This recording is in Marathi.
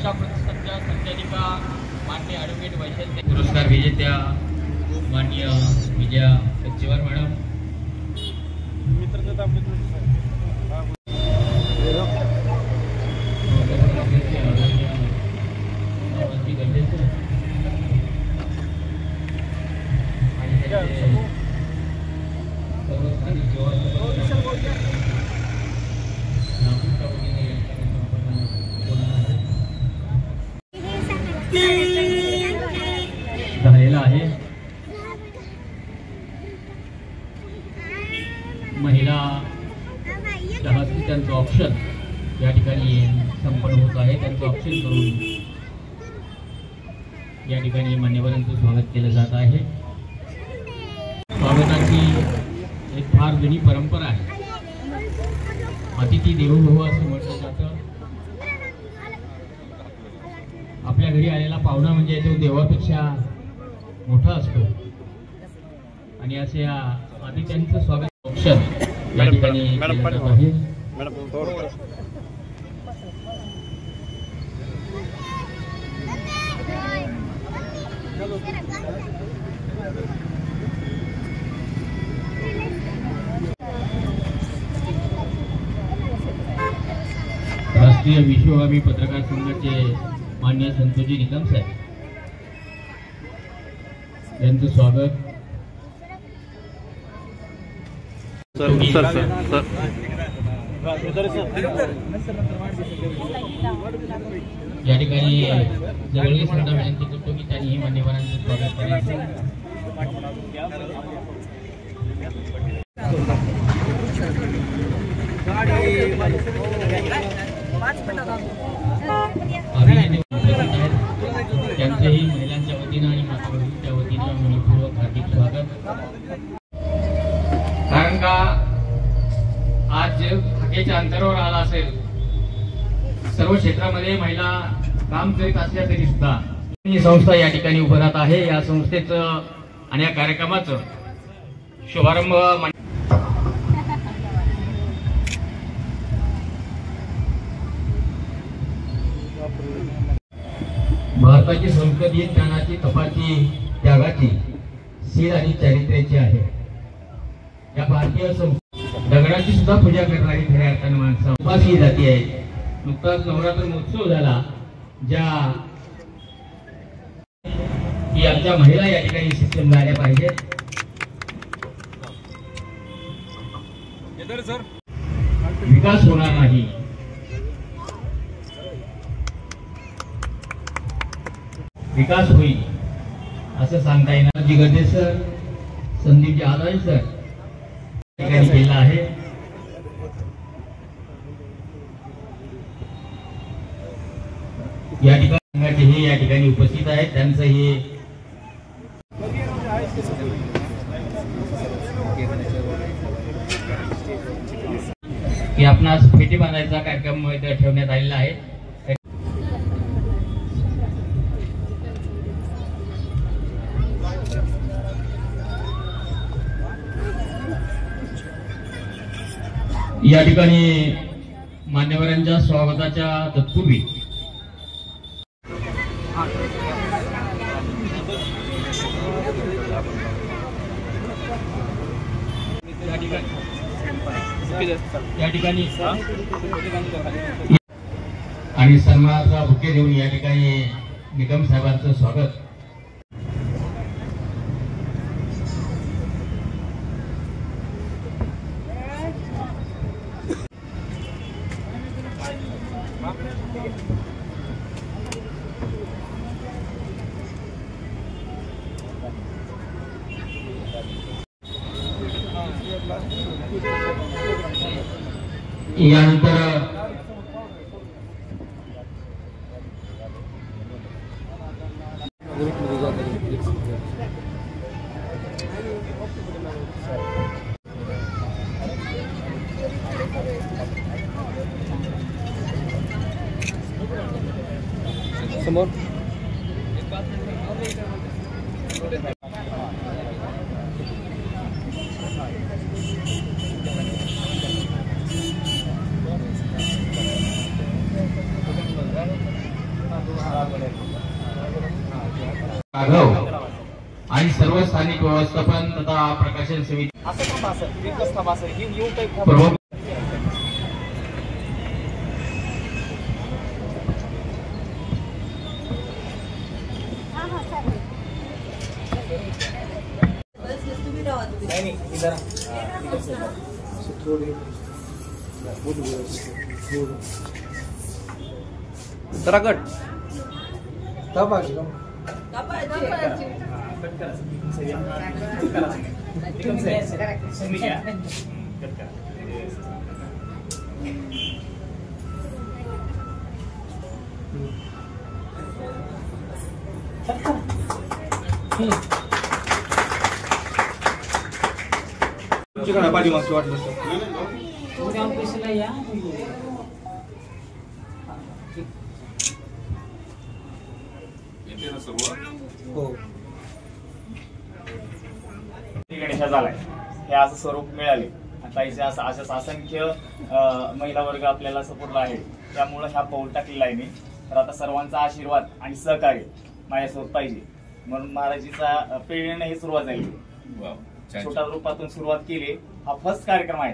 क्रीडा प्रतिष्ठानच्या संचालिका माननीय ॲडव्होकेट वैशाली पुरस्कार विजेत्या माननीय विजया कच्चेवार मॅडम, झालेला आहे। महिला त्यांचं ऑप्शन या ठिकाणी संपन्न होत आहे। त्यांचं ऑप्शन करून या ठिकाणी मान्यवरांचं स्वागत केलं जात आहे। स्वागताची एक फार जुनी परंपरा आहे। अतिथी देवो भव असं म्हटलं जातं। आपल्या घरी आलेला पाहुणा म्हणजे तो देवापेक्षा मोठा असतो आणि असे या अतिथ्यांचं स्वागत ऑप्शन या ठिकाणी केलं जात आहे। राष्ट्रीय विश्वगामी पत्रकार संघाचे मान्य संतोजी निकम साहेब यांचं स्वागत। या ठिकाणी जवळील श्रद्धा विनंती करतो की त्यांनी मान्यवरांचं स्वागत करायचं। त्यांचेही महिलांच्या वतीनं आणि माता भगिनींच्या वतीनं मनपूर्वक हार्दिक स्वागत। कारण का आज हाकेच्या अंतरावर आला असेल, सर्व क्षेत्रामध्ये महिला काम करीत असल्या तरी सुद्धा ही संस्था या ठिकाणी उभं राहत आहे। या संस्थेचं आणि या कार्यक्रमाचं शुभारंभ भारताची संस्कृती ज्ञानाची, तपाची, त्यागाची, शील आणि चारित्र्याची आहे। या भारतीय दगडाची सुद्धा पूजा करणारी खऱ्या अर्थाने माणसं उपासली जाती आहे। नुकताच नवरात्र महोत्सव झाला, ज्या की आमच्या महिला या ठिकाणी शिक्षण झाल्या पाहिजेत। विकास होणार नाही, विकास होईल असं सांगता येणार। जी गडे सर, संदीपजी आदाय सर ठिकाणी केला आहे। या ठिकाणी हे या ठिकाणी उपस्थित आहेत। त्यांचं हे की आपणास फेटी बांधायचा कार्यक्रम इथे ठेवण्यात आलेला आहे। या ठिकाणी मान्यवरांच्या स्वागताच्या तत्पूर्वी या ठिकाणी आणि सन्मानाचा बुके देऊन या ठिकाणी निकम साहेबांचं स्वागत। यानंतर समोर राघव आणि सर्व स्थानिक व्यवस्थापन तथा प्रकाशन समिती प्रमुख उत्तराखंड पाठीमागची वाटलं गणेशा झालाय हे असं स्वरूप मिळाले आता इथे असं असंख्य महिला वर्ग आपल्याला सपोर्टला आहे त्यामुळे हा पाऊल टाकलेला आहे मी तर आता सर्वांचा आशीर्वाद आणि सहकार्य माझ्यासोबत पाहिजे म्हणून महाराजीचा प्रेरणेने ही सुरुवात झाली छोट्या रूपातून सुरुवात केली हा फर्स्ट कार्यक्रम आहे